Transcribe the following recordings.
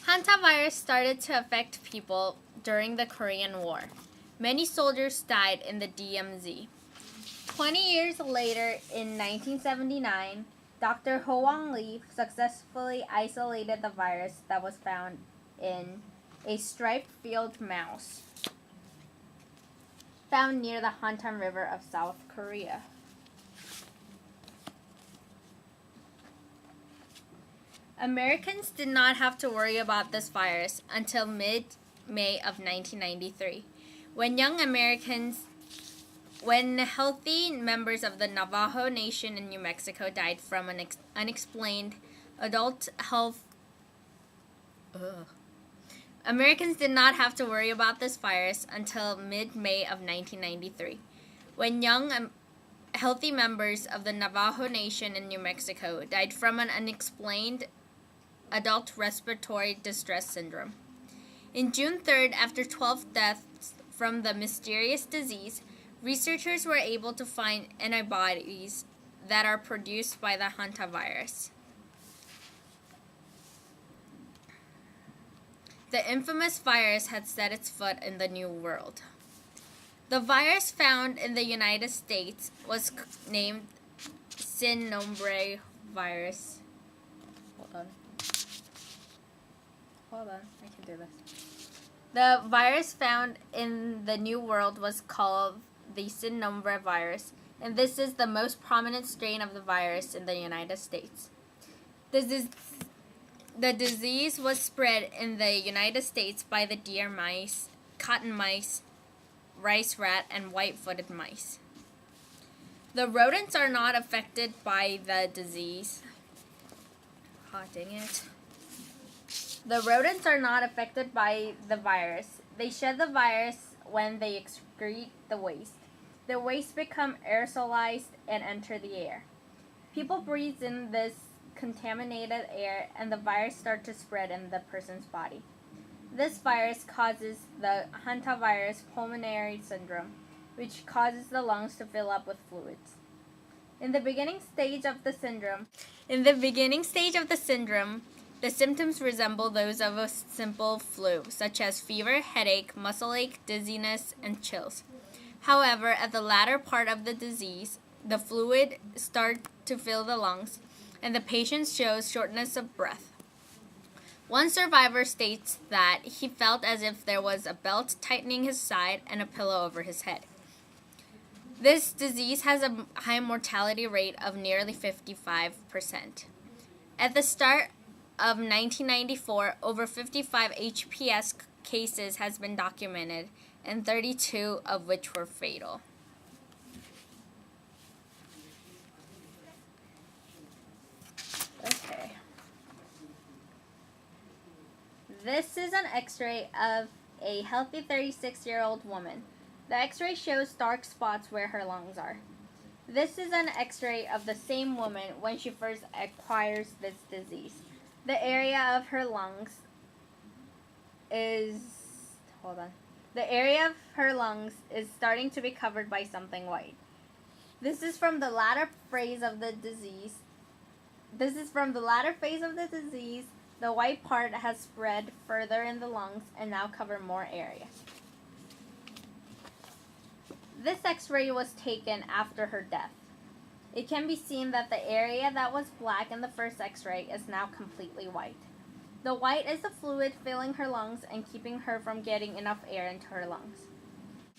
Hantavirus started to affect people during the Korean War. Many soldiers died in the DMZ. 20 years later, in 1979, Dr. Ho-Wang Lee successfully isolated the virus that was found in a striped field mouse found near the Hantan River of South Korea. Americans did not have to worry about this virus until mid-May of 1993, when healthy members of the Navajo Nation in New Mexico died from an unexplained adult health. Americans did not have to worry about this virus until mid-May of 1993, when healthy members of the Navajo Nation in New Mexico died from an unexplained adult respiratory distress syndrome. In June 3rd, after 12 deaths from the mysterious disease, researchers were able to find antibodies that are produced by the hantavirus. The infamous virus had set its foot in the New World. The virus found in the United States was named Sin Nombre virus. Hold on, I can do this. The virus found in the New World was called the Sin Nombre virus, and this is the most prominent strain of the virus in the United States. The disease was spread in the United States by the deer mice, cotton mice, rice rat, and white-footed mice. The rodents are not affected by the disease. Oh, dang it. The rodents are not affected by the virus. They shed the virus when they excrete the waste. The waste become aerosolized and enter the air. People breathe in this contaminated air and the virus starts to spread in the person's body. This virus causes the hantavirus pulmonary syndrome, which causes the lungs to fill up with fluids. In the beginning stage of the syndrome, the symptoms resemble those of a simple flu, such as fever, headache, muscle ache, dizziness, and chills. However, at the latter part of the disease, the fluid starts to fill the lungs, and the patient shows shortness of breath. One survivor states that he felt as if there was a belt tightening his side and a pillow over his head. This disease has a high mortality rate of nearly 55%. At the start of 1994, over 55 HPS cases has been documented, and 32 of which were fatal. Okay. This is an x-ray of a healthy 36-year-old woman. The x-ray shows dark spots where her lungs are. This is an x-ray of the same woman when she first acquires this disease. The area of her lungs is starting to be covered by something white. This is from the latter phase of the disease. The white part has spread further in the lungs and now cover more area. This x-ray was taken after her death. It can be seen that the area that was black in the first x-ray is now completely white. The white is the fluid filling her lungs and keeping her from getting enough air into her lungs.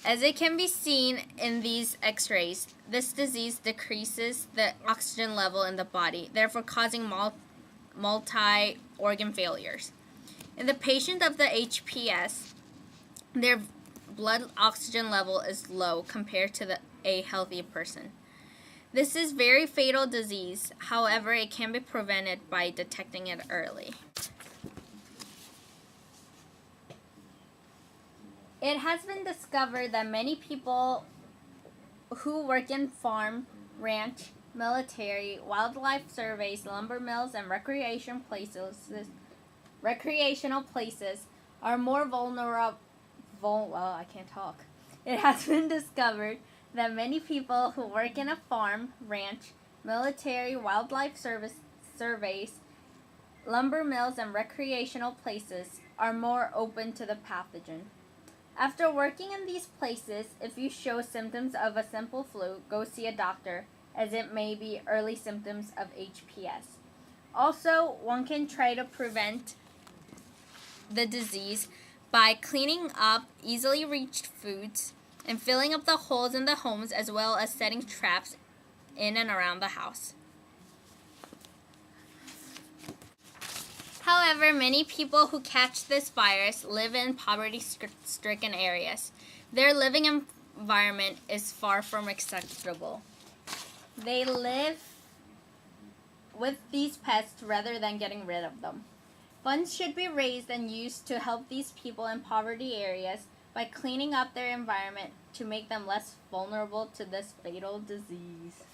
As it can be seen in these x-rays, this disease decreases the oxygen level in the body, therefore causing multi-organ failures. In the patient of the HPS, their blood oxygen level is low compared to a healthy person. This is very fatal disease. However, it can be prevented by detecting it early. It has been discovered that many people who work in farm, ranch, military, wildlife surveys, lumber mills, and recreational places are more vulnerable. It has been discovered that many people who work in a farm, ranch, military, wildlife surveys, lumber mills, and recreational places are more open to the pathogen. After working in these places, if you show symptoms of a simple flu, go see a doctor, as it may be early symptoms of HPS. Also, one can try to prevent the disease by cleaning up easily reached foods and filling up the holes in the homes, as well as setting traps in and around the house. However, many people who catch this virus live in poverty-stricken areas. Their living environment is far from acceptable. They live with these pests rather than getting rid of them. Funds should be raised and used to help these people in poverty areas by cleaning up their environment to make them less vulnerable to this fatal disease.